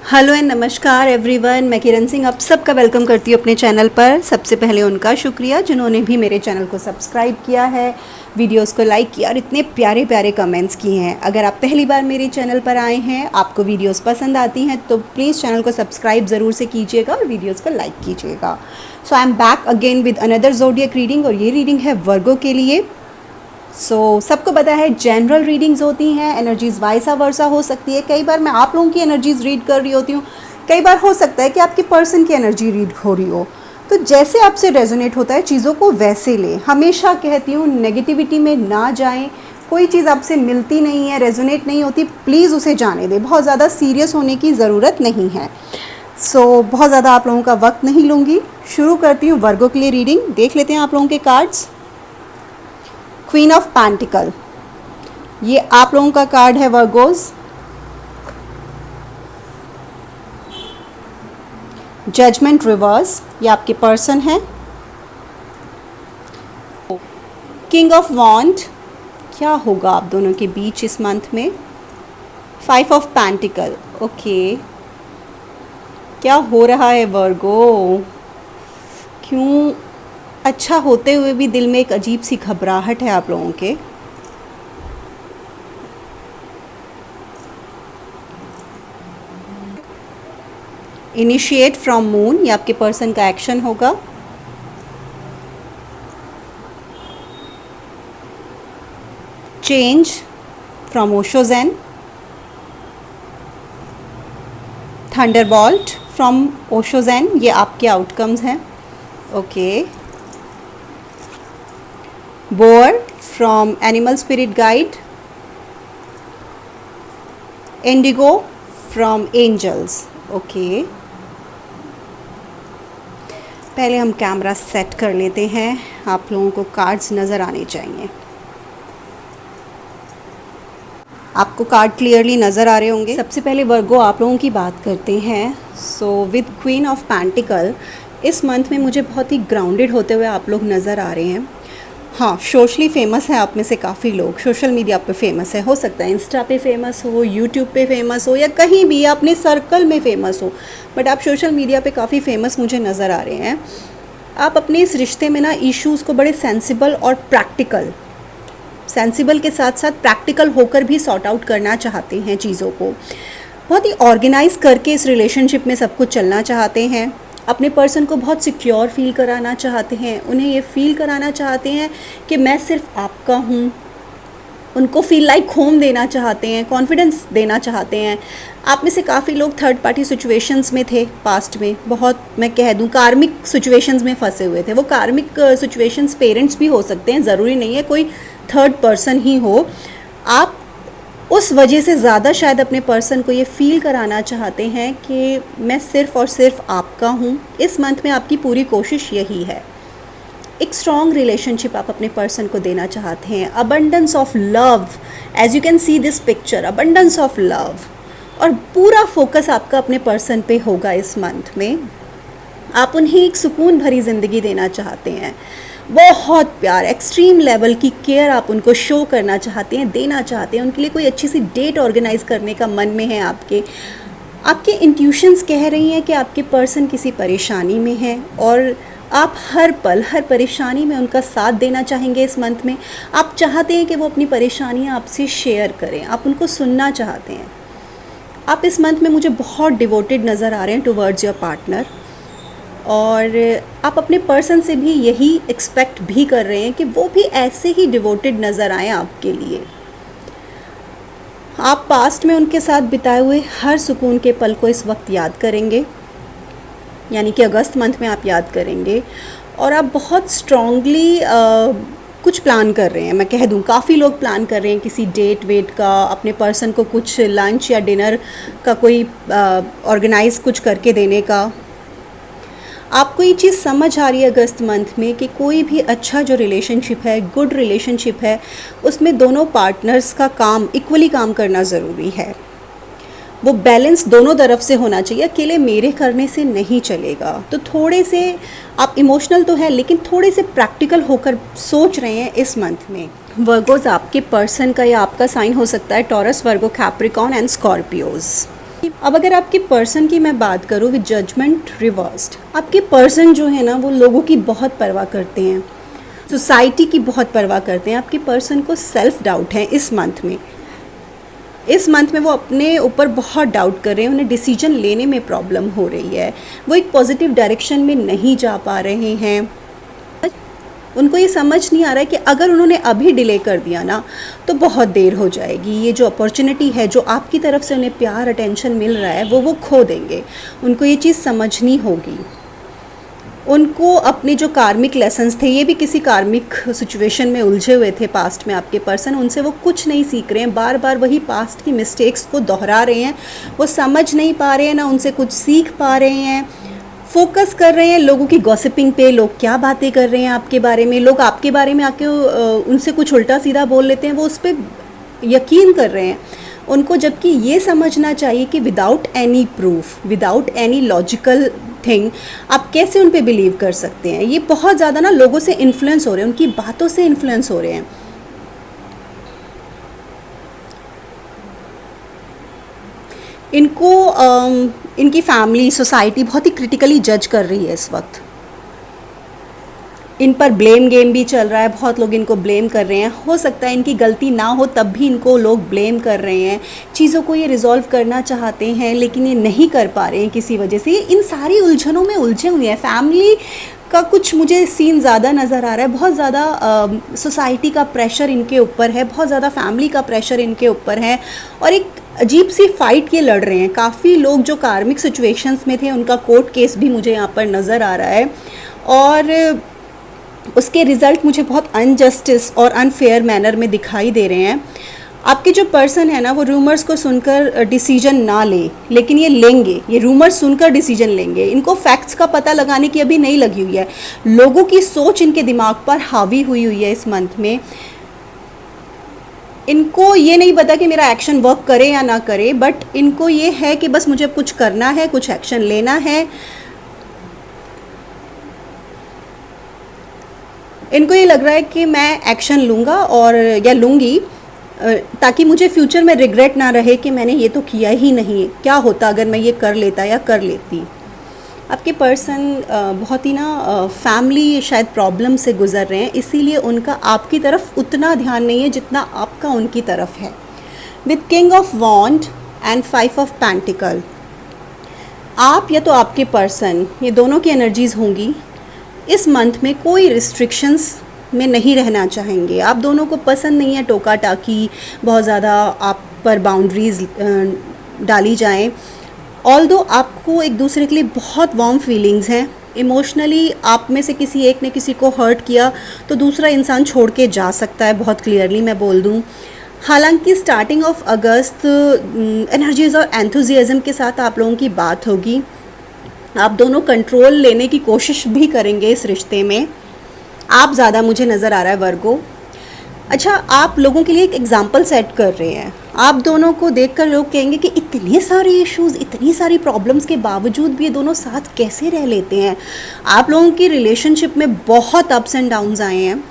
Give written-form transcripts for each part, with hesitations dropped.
Hello and नमस्कार everyone, मैं किरण सिंह आप सबका वेलकम करती हूँ अपने चैनल पर। सबसे पहले उनका शुक्रिया जिन्होंने भी मेरे चैनल को सब्सक्राइब किया है, वीडियोस को लाइक किया और इतने प्यारे प्यारे कमेंट्स किए हैं। अगर आप पहली बार मेरे चैनल पर आए हैं, आपको वीडियोस पसंद आती हैं तो प्लीज़ चैनल को सब्सक्राइब ज़रूर से कीजिएगा और वीडियोज़ को लाइक कीजिएगा। So I am back again with another zodiac reading और ये रीडिंग है वर्गो के लिए। सबको पता है जनरल रीडिंग्स होती हैं, एनर्जीज़ वाइसा वर्सा हो सकती है। कई बार मैं आप लोगों की एनर्जीज़ रीड कर रही होती हूँ, कई बार हो सकता है कि आपके पर्सन की एनर्जी रीड हो रही हो। तो जैसे आपसे रेजोनेट होता है चीज़ों को वैसे लें। हमेशा कहती हूँ नेगेटिविटी में ना जाएं। कोई चीज़ आपसे मिलती नहीं है, रेजोनेट नहीं होती, प्लीज़ उसे जाने दें। बहुत ज़्यादा सीरियस होने की ज़रूरत नहीं है। बहुत ज़्यादा आप लोगों का वक्त नहीं लूँगी, शुरू करती हूँ वर्गो के लिए रीडिंग। देख लेते हैं आप लोगों के कार्ड्स। क्वीन ऑफ पेंटिकल, ये आप लोगों का कार्ड है वर्गोज। जजमेंट रिवर्स, ये आपके पर्सन है। किंग ऑफ वॉन्ड, क्या होगा आप दोनों के बीच इस मंथ में। 5 ऑफ पेंटिकल, ओके, क्या हो रहा है वर्गो। क्यों अच्छा होते हुए भी दिल में एक अजीब सी घबराहट है आप लोगों के। इनिशिएट फ्रॉम मून, ये आपके पर्सन का एक्शन होगा। Change from Osho Zen. Thunderbolt from Osho Zen, ये आपके आउटकम्स हैं। Okay. Boar from animal spirit guide. Indigo from angels, okay. पहले हम कैमरा सेट कर लेते हैं, आप लोगों को कार्ड्स नज़र आने चाहिए। आपको कार्ड क्लियरली नज़र आ रहे होंगे। सबसे पहले वर्गो आप लोगों की बात करते हैं। विद क्वीन ऑफ पेंटिकल इस मंथ में मुझे बहुत ही ग्राउंडेड होते हुए आप लोग नज़र आ रहे हैं। हाँ, सोशली फेमस है आप में से काफ़ी लोग, सोशल मीडिया पे फेमस है। हो सकता है इंस्टा पे फेमस हो, यूट्यूब पे फेमस हो, या कहीं भी अपने सर्कल में फेमस हो, बट आप सोशल मीडिया पे काफ़ी फेमस मुझे नज़र आ रहे हैं। आप अपने इस रिश्ते में ना इश्यूज़ को बड़े सेंसिबल और प्रैक्टिकल, सेंसिबल के साथ साथ प्रैक्टिकल होकर भी सॉर्ट आउट करना चाहते हैं चीज़ों को। बहुत ही ऑर्गेनाइज करके इस रिलेशनशिप में सब कुछ चलना चाहते हैं। अपने पर्सन को बहुत सिक्योर फील कराना चाहते हैं। उन्हें ये फील कराना चाहते हैं कि मैं सिर्फ आपका हूँ। उनको फील लाइक होम देना चाहते हैं, कॉन्फिडेंस देना चाहते हैं। आप में से काफ़ी लोग थर्ड पार्टी सिचुएशंस में थे पास्ट में, बहुत मैं कह दूँ कार्मिक सिचुएशंस में फंसे हुए थे। वो कार्मिक सिचुएशंस पेरेंट्स भी हो सकते हैं, ज़रूरी नहीं है कोई थर्ड पर्सन ही हो। आप उस वजह से ज़्यादा शायद अपने पर्सन को ये फील कराना चाहते हैं कि मैं सिर्फ़ और सिर्फ आपका हूँ। इस मंथ में आपकी पूरी कोशिश यही है। एक स्ट्रॉन्ग रिलेशनशिप आप अपने पर्सन को देना चाहते हैं। Abundance of love, as you can see this picture, abundance of love. और पूरा फोकस आपका अपने पर्सन पे होगा इस मंथ में। आप उन्हें एक सुकून भरी ज़िंदगी देना चाहते हैं। बहुत प्यार, एक्सट्रीम लेवल की केयर आप उनको शो करना चाहते हैं, देना चाहते हैं। उनके लिए कोई अच्छी सी डेट ऑर्गेनाइज करने का मन में है आपके इंट्यूशंस कह रही हैं कि आपके पर्सन किसी परेशानी में है और आप हर पल हर परेशानी में उनका साथ देना चाहेंगे इस मंथ में। आप चाहते हैं कि वो अपनी परेशानियां आपसे शेयर करें, आप उनको सुनना चाहते हैं। आप इस मंथ में मुझे बहुत डिवोटेड नज़र आ रहे हैं टुवर्ड्स योर पार्टनर, और आप अपने पर्सन से भी यही एक्सपेक्ट भी कर रहे हैं कि वो भी ऐसे ही डिवोटेड नज़र आएँ आपके लिए। आप पास्ट में उनके साथ बिताए हुए हर सुकून के पल को इस वक्त याद करेंगे, यानी कि अगस्त मंथ में आप याद करेंगे। और आप बहुत स्ट्रॉन्गली कुछ प्लान कर रहे हैं, मैं कह दूं काफ़ी लोग प्लान कर रहे हैं किसी डेट वेट का, अपने पर्सन को कुछ लंच या डिनर का कोई ऑर्गेनाइज कुछ करके देने का। आपको ये चीज़ समझ आ रही है अगस्त मंथ में कि कोई भी अच्छा जो रिलेशनशिप है, गुड रिलेशनशिप है, उसमें दोनों पार्टनर्स का काम इक्वली काम करना ज़रूरी है। वो बैलेंस दोनों तरफ से होना चाहिए, अकेले मेरे करने से नहीं चलेगा। तो थोड़े से आप इमोशनल तो है, लेकिन थोड़े से प्रैक्टिकल होकर सोच रहे हैं इस मंथ में। वर्गोज आपके पर्सन का या आपका साइन हो सकता है taurus, Virgo, Capricorn and Scorpios. अब अगर आपके पर्सन की मैं बात करूँ विद जजमेंट रिवर्स्ड, आपके पर्सन जो है ना वो लोगों की बहुत परवाह करते हैं, सोसाइटी की बहुत परवाह करते हैं। आपके पर्सन को सेल्फ डाउट है इस मंथ में। इस मंथ में वो अपने ऊपर बहुत डाउट कर रहे हैं, उन्हें डिसीजन लेने में प्रॉब्लम हो रही है, वो एक पॉजिटिव डायरेक्शन में नहीं जा पा रहे हैं। उनको ये समझ नहीं आ रहा है कि अगर उन्होंने अभी डिले कर दिया ना तो बहुत देर हो जाएगी। ये जो अपॉर्चुनिटी है, जो आपकी तरफ से उन्हें प्यार अटेंशन मिल रहा है, वो खो देंगे। उनको ये चीज़ समझनी होगी। उनको अपने जो कार्मिक लेसन्स थे, ये भी किसी कार्मिक सिचुएशन में उलझे हुए थे पास्ट में आपके पर्सन, उनसे वो कुछ नहीं सीख रहे हैं, बार बार वही पास्ट की मिस्टेक्स को दोहरा रहे हैं। वो समझ नहीं पा रहे हैं, ना उनसे कुछ सीख पा रहे हैं। फोकस कर रहे हैं लोगों की गॉसिपिंग पे, लोग क्या बातें कर रहे हैं आपके बारे में, लोग आपके बारे में आके उनसे कुछ उल्टा सीधा बोल लेते हैं, वो उस पर यकीन कर रहे हैं उनको। जबकि ये समझना चाहिए कि without any proof, without any logical thing आप कैसे उन पे बिलीव कर सकते हैं। ये बहुत ज़्यादा ना लोगों से इन्फ्लुएंस हो रहे हैं, उनकी बातों से इन्फ्लुएंस हो रहे हैं। इनको इनकी फैमिली, सोसाइटी बहुत ही क्रिटिकली जज कर रही है इस वक्त। इन पर ब्लेम गेम भी चल रहा है, बहुत लोग इनको ब्लेम कर रहे हैं। हो सकता है इनकी गलती ना हो तब भी इनको लोग ब्लेम कर रहे हैं। चीज़ों को ये रिजॉल्व करना चाहते हैं लेकिन ये नहीं कर पा रहे हैं किसी वजह से। इन सारी उलझनों में उलझे हुए हैं। फैमिली का कुछ मुझे सीन ज़्यादा नज़र आ रहा है, बहुत ज़्यादा सोसाइटी का प्रेशर इनके ऊपर है, बहुत ज़्यादा फैमिली का प्रेशर इनके ऊपर है, और एक अजीब सी फाइट ये लड़ रहे हैं। काफ़ी लोग जो कार्मिक सिचुएशंस में थे उनका कोर्ट केस भी मुझे यहाँ पर नज़र आ रहा है, और उसके रिज़ल्ट मुझे बहुत अनजस्टिस और अनफेयर मैनर में दिखाई दे रहे हैं। आपके जो पर्सन है ना वो रूमर्स को सुनकर डिसीजन ना ले, लेकिन ये लेंगे, ये रूमर्स सुनकर डिसीजन लेंगे। इनको फैक्ट्स का पता लगाने की अभी नहीं लगी हुई है। लोगों की सोच इनके दिमाग पर हावी हुई है इस मंथ में। इनको ये नहीं पता कि मेरा एक्शन वर्क करे या ना करे, बट इनको ये है कि बस मुझे कुछ करना है, कुछ एक्शन लेना है। इनको ये लग रहा है कि मैं एक्शन लूँगा और या लूँगी ताकि मुझे फ्यूचर में रिग्रेट ना रहे कि मैंने ये तो किया ही नहीं, क्या होता अगर मैं ये कर लेता या कर लेती। आपके पर्सन बहुत ही ना फैमिली शायद प्रॉब्लम से गुज़र रहे हैं, इसीलिए उनका आपकी तरफ उतना ध्यान नहीं है जितना आपका उनकी तरफ है। With king of wand and 5 of pentacle, आप या तो आपके पर्सन, ये दोनों की एनर्जीज़ होंगी इस मंथ में कोई रिस्ट्रिक्शंस में नहीं रहना चाहेंगे। आप दोनों को पसंद नहीं है टोका टाकी, बहुत ज़्यादा आप पर बाउंड्रीज़ डाली जाएं। ऑल्दो आपको एक दूसरे के लिए बहुत वार्म फीलिंग्स हैं। इमोशनली आप में से किसी एक ने किसी को हर्ट किया तो दूसरा इंसान छोड़ के जा सकता है, बहुत क्लियरली मैं बोल दूं। हालांकि स्टार्टिंग ऑफ अगस्त एनर्जीज़ और एंथुजियाज़म के साथ आप लोगों की बात होगी। आप दोनों कंट्रोल लेने की कोशिश भी करेंगे इस रिश्ते में। आप ज़्यादा मुझे नज़र आ रहा है वर्गो। अच्छा, आप लोगों के लिए एक एग्जाम्पल सेट कर रहे हैं। आप दोनों को देखकर लोग कहेंगे कि इतने सारे इश्यूज़, इतनी सारी प्रॉब्लम्स के बावजूद भी ये दोनों साथ कैसे रह लेते हैं। आप लोगों की रिलेशनशिप में बहुत अप्स एंड डाउन्स आए हैं।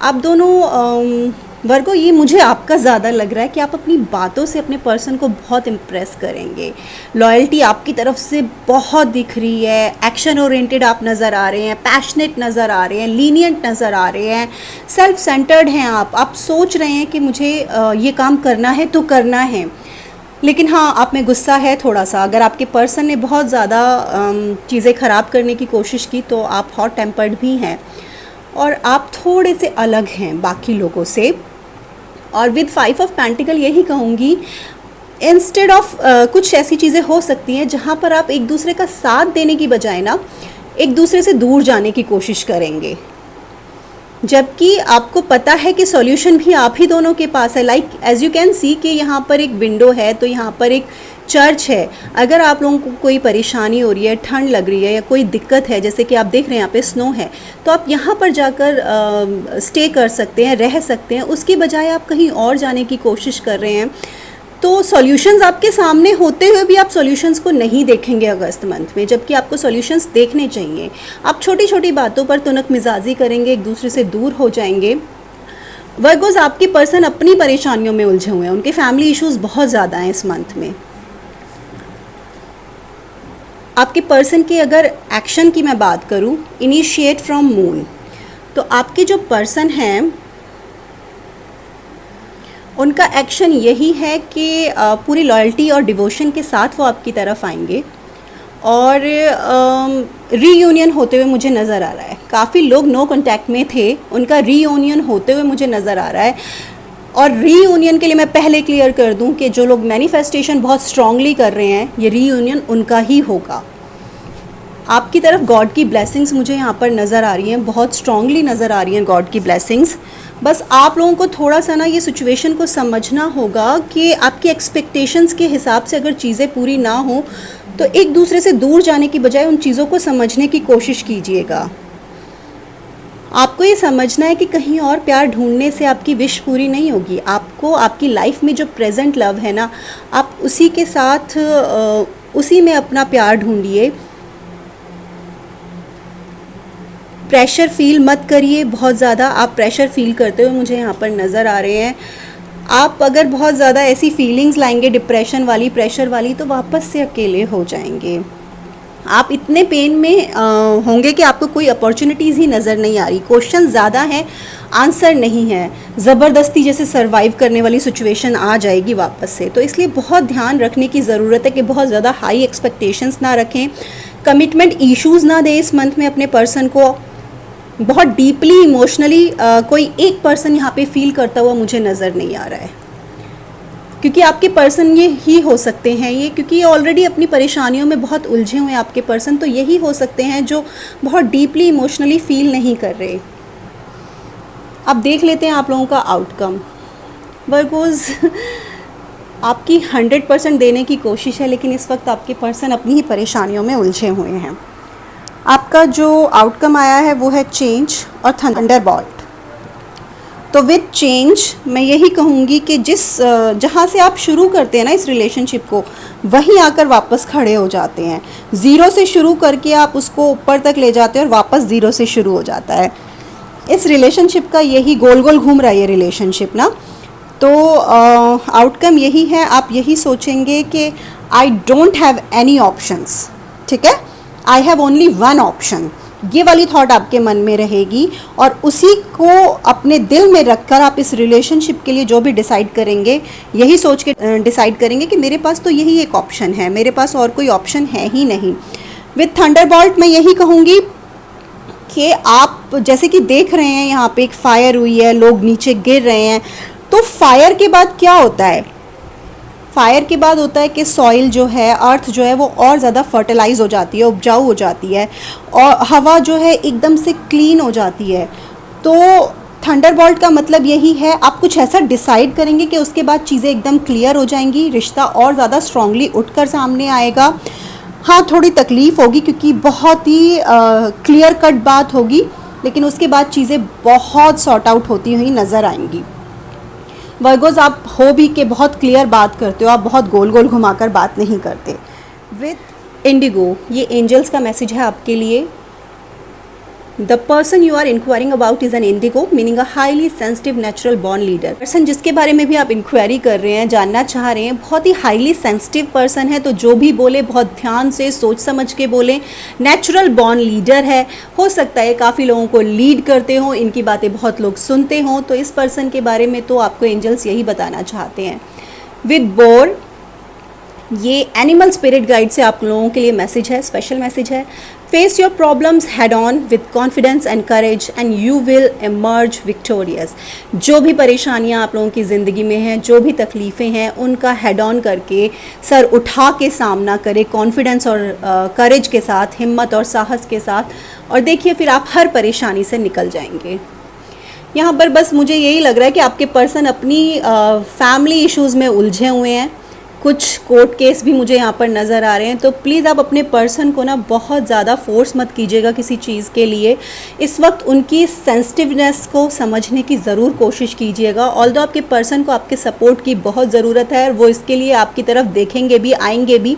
आप दोनों वर्गो, ये मुझे आपका ज़्यादा लग रहा है कि आप अपनी बातों से अपने पर्सन को बहुत इम्प्रेस करेंगे। लॉयल्टी आपकी तरफ से बहुत दिख रही है। एक्शन ओरिएंटेड आप नज़र आ रहे हैं, पैशनेट नज़र आ रहे हैं, लीनियंट नज़र आ रहे हैं, सेल्फ सेंटर्ड हैं आप सोच रहे हैं कि मुझे ये काम करना है तो करना है। लेकिन हाँ, आप में गुस्सा है थोड़ा सा। अगर आपके पर्सन ने बहुत ज़्यादा चीज़ें ख़राब करने की कोशिश की तो आप हॉट टेम्पर्ड भी हैं, और आप थोड़े से अलग हैं बाकी लोगों से। और विद 5 ऑफ पेंटिकल यही कहूँगी, इंस्टेड ऑफ कुछ ऐसी चीज़ें हो सकती हैं जहाँ पर आप एक दूसरे का साथ देने की बजाय ना एक दूसरे से दूर जाने की कोशिश करेंगे, जबकि आपको पता है कि सॉल्यूशन भी आप ही दोनों के पास है। Like as you can see कि यहाँ पर एक विंडो है तो यहाँ पर एक चर्च है। अगर आप लोगों को कोई परेशानी हो रही है, ठंड लग रही है या कोई दिक्कत है, जैसे कि आप देख रहे हैं यहाँ पे स्नो है, तो आप यहाँ पर जाकर स्टे कर सकते हैं, रह सकते हैं। उसकी बजाय आप कहीं और जाने की कोशिश कर रहे हैं। तो सॉल्यूशंस आपके सामने होते हुए भी आप सॉल्यूशंस को नहीं देखेंगे अगस्त मंथ में, जबकि आपको सॉल्यूशंस देखने चाहिए। आप छोटी छोटी बातों पर तुनक मिजाजी करेंगे, एक दूसरे से दूर हो जाएंगे। वर्गोस, आपके पर्सन अपनी परेशानियों में उलझे हुए हैं, उनके फैमिली इश्यूज़ बहुत ज़्यादा हैं इस मंथ में। आपके पर्सन की अगर एक्शन की मैं बात करूं, इनिशिएट फ्रॉम मून, तो आपके जो पर्सन हैं उनका एक्शन यही है कि पूरी लॉयल्टी और डिवोशन के साथ वो आपकी तरफ आएंगे और रीयूनियन होते हुए मुझे नज़र आ रहा है। काफ़ी लोग नो कांटेक्ट में थे, उनका रीयूनियन होते हुए मुझे नज़र आ रहा है। और रीयूनियन के लिए मैं पहले क्लियर कर दूं कि जो लोग मैनिफेस्टेशन बहुत स्ट्रांगली कर रहे हैं, ये रीयूनियन उनका ही होगा। आपकी तरफ गॉड की ब्लेसिंग्स मुझे यहाँ पर नज़र आ रही हैं, बहुत स्ट्रांगली नज़र आ रही हैं गॉड की ब्लेसिंग्स। बस आप लोगों को थोड़ा सा ना ये सिचुएशन को समझना होगा कि आपकी एक्सपेक्टेशंस के हिसाब से अगर चीज़ें पूरी ना हो तो एक दूसरे से दूर जाने की बजाय उन चीज़ों को समझने की कोशिश कीजिएगा। आपको ये समझना है कि कहीं और प्यार ढूंढने से आपकी विश पूरी नहीं होगी। आपको आपकी लाइफ में जो प्रेजेंट लव है ना, आप उसी के साथ उसी में अपना प्यार ढूंढिए। प्रेशर फील मत करिए बहुत ज़्यादा। आप प्रेशर फील करते हुए मुझे यहाँ पर नज़र आ रहे हैं। आप अगर बहुत ज़्यादा ऐसी फीलिंग्स लाएंगे डिप्रेशन वाली, प्रेशर वाली, तो वापस से अकेले हो जाएंगे। आप इतने पेन में होंगे कि आपको कोई अपॉर्चुनिटीज़ ही नज़र नहीं आ रही। क्वेश्चन ज़्यादा हैं, आंसर नहीं है। ज़बरदस्ती जैसे सरवाइव करने वाली सिचुएशन आ जाएगी वापस से। तो इसलिए बहुत ध्यान रखने की ज़रूरत है कि बहुत ज़्यादा हाई एक्सपेक्टेशंस ना रखें, कमिटमेंट इश्यूज़ ना दें इस मंथ में अपने पर्सन को। बहुत डीपली इमोशनली कोई एक पर्सन यहाँ पे फील करता हुआ मुझे नज़र नहीं आ रहा है, क्योंकि आपके पर्सन ये ही हो सकते हैं ये, क्योंकि ये ऑलरेडी अपनी परेशानियों में बहुत उलझे हुए हैं आपके पर्सन। तो यही हो सकते हैं जो बहुत डीपली इमोशनली फील नहीं कर रहे। अब देख लेते हैं आप लोगों का आउटकम। वर्गोज़ आपकी 100% देने की कोशिश है, लेकिन इस वक्त आपके पर्सन अपनी ही परेशानियों में उलझे हुए हैं। आपका जो आउटकम आया है वो है चेंज और थंडरबॉल्ट। तो विद चेंज मैं यही कहूँगी कि जहाँ से आप शुरू करते हैं ना इस रिलेशनशिप को, वहीं आकर वापस खड़े हो जाते हैं। ज़ीरो से शुरू करके आप उसको ऊपर तक ले जाते हैं और वापस ज़ीरो से शुरू हो जाता है। इस रिलेशनशिप का यही गोल गोल घूम रहा है ये रिलेशनशिप ना। तो आउटकम यही है, आप यही सोचेंगे कि I don't have any options, ठीक है, I have only one option. ये वाली थॉट आपके मन में रहेगी और उसी को अपने दिल में रखकर आप इस रिलेशनशिप के लिए जो भी डिसाइड करेंगे, यही सोच के डिसाइड करेंगे कि मेरे पास तो यही एक ऑप्शन है, मेरे पास और कोई ऑप्शन है ही नहीं। विथ थंडरबॉल्ट मैं यही कहूँगी कि आप जैसे कि देख रहे हैं यहाँ पे एक फायर हुई है, लोग नीचे गिर रहे हैं। तो फायर के बाद क्या होता है? फायर के बाद होता है कि सॉइल जो है, अर्थ जो है वो और ज़्यादा फर्टिलाइज हो जाती है, उपजाऊ हो जाती है और हवा जो है एकदम से क्लीन हो जाती है। तो थंडरबॉल्ट का मतलब यही है, आप कुछ ऐसा डिसाइड करेंगे कि उसके बाद चीज़ें एकदम क्लियर हो जाएंगी, रिश्ता और ज़्यादा स्ट्रांगली उठकर सामने आएगा। हाँ, थोड़ी तकलीफ़ होगी क्योंकि बहुत ही क्लियर कट बात होगी, लेकिन उसके बाद चीज़ें बहुत सॉर्ट आउट होती हुई नज़र आएंगी। वर्गोज़ आप हो भी कि बहुत क्लियर बात करते हो, आप बहुत गोल गोल घुमाकर बात नहीं करते। विथ इंडिगो, ये एंजल्स का मैसेज है आपके लिए। The person you are inquiring about is an indigo, meaning a highly sensitive natural born leader. Person जिसके बारे में भी आप इंक्वायरी कर रहे हैं, जानना चाह रहे हैं, बहुत ही हाईली सेंसिटिव पर्सन है। तो जो भी बोले बहुत ध्यान से सोच समझ के बोलें। नेचुरल बॉर्न लीडर है, हो सकता है काफ़ी लोगों को लीड करते हों, इनकी बातें बहुत लोग सुनते हों। तो इस पर्सन के बारे में तो आपको एंजल्स यही बताना चाहते हैं। विद बोर, ये एनिमल स्पिरिट गाइड से आप लोगों के लिए मैसेज है, स्पेशल मैसेज है। Face your problems head on with confidence and courage and you will emerge victorious. जो भी परेशानियां आप लोगों की ज़िंदगी में हैं, जो भी तकलीफ़ें हैं, उनका हेड ऑन करके सर उठा के सामना करें, कॉन्फिडेंस और करेज के साथ, हिम्मत और साहस के साथ, और देखिए फिर आप हर परेशानी से निकल जाएंगे। यहाँ पर बस मुझे यही लग रहा है कि आपके पर्सन अपनी फैमिली इश्यूज़ में उलझे हुए हैं। कुछ कोर्ट केस भी मुझे यहाँ पर नज़र आ रहे हैं। तो प्लीज़ आप अपने पर्सन को ना बहुत ज़्यादा फोर्स मत कीजिएगा किसी चीज़ के लिए। इस वक्त उनकी सेंसिटिवनेस को समझने की ज़रूर कोशिश कीजिएगा। ऑल्दो आपके पर्सन को आपके सपोर्ट की बहुत ज़रूरत है और वो इसके लिए आपकी तरफ देखेंगे भी, आएंगे भी,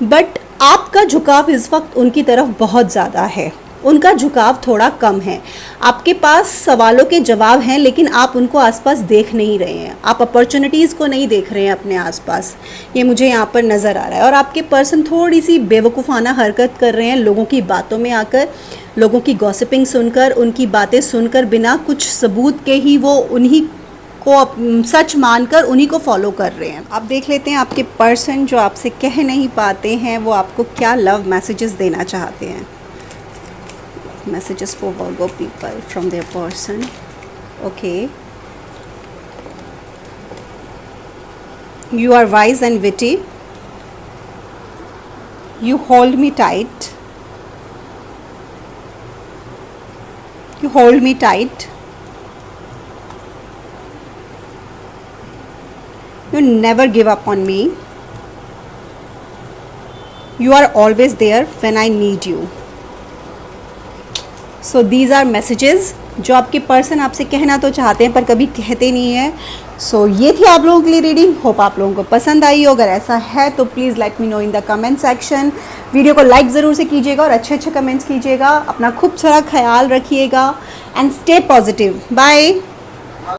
बट आपका झुकाव इस वक्त उनकी तरफ बहुत ज़्यादा है। उनका झुकाव थोड़ा कम है। आपके पास सवालों के जवाब हैं लेकिन आप उनको आसपास देख नहीं रहे हैं, आप अपॉर्चुनिटीज़ को नहीं देख रहे हैं अपने आसपास, ये मुझे यहाँ पर नज़र आ रहा है। और आपके पर्सन थोड़ी सी बेवकूफ़ाना हरकत कर रहे हैं लोगों की बातों में आकर, लोगों की गॉसिपिंग सुनकर, उनकी बातें सुनकर, बिना कुछ सबूत के ही वो उन्हीं को सच मानकर उन्हीं को फॉलो कर रहे हैं। आप देख लेते हैं आपके पर्सन जो आपसे कह नहीं पाते हैं वो आपको क्या लव मैसेजेस देना चाहते हैं। Messages for Virgo people from their person. Okay, you are wise and witty, you hold me tight, you hold me tight, you never give up on me, you are always there when I need you. So these are messages जो आपके person आपसे कहना तो चाहते हैं पर कभी कहते नहीं है। सो ये थी आप लोगों के लिए रीडिंग। होप आप लोगों को पसंद आई हो। अगर ऐसा है तो please let me know in the comment section. Video को लाइक ज़रूर से कीजिएगा और अच्छे अच्छे कमेंट्स कीजिएगा। अपना खूब सारा ख्याल रखिएगा एंड स्टे पॉजिटिव। बाय।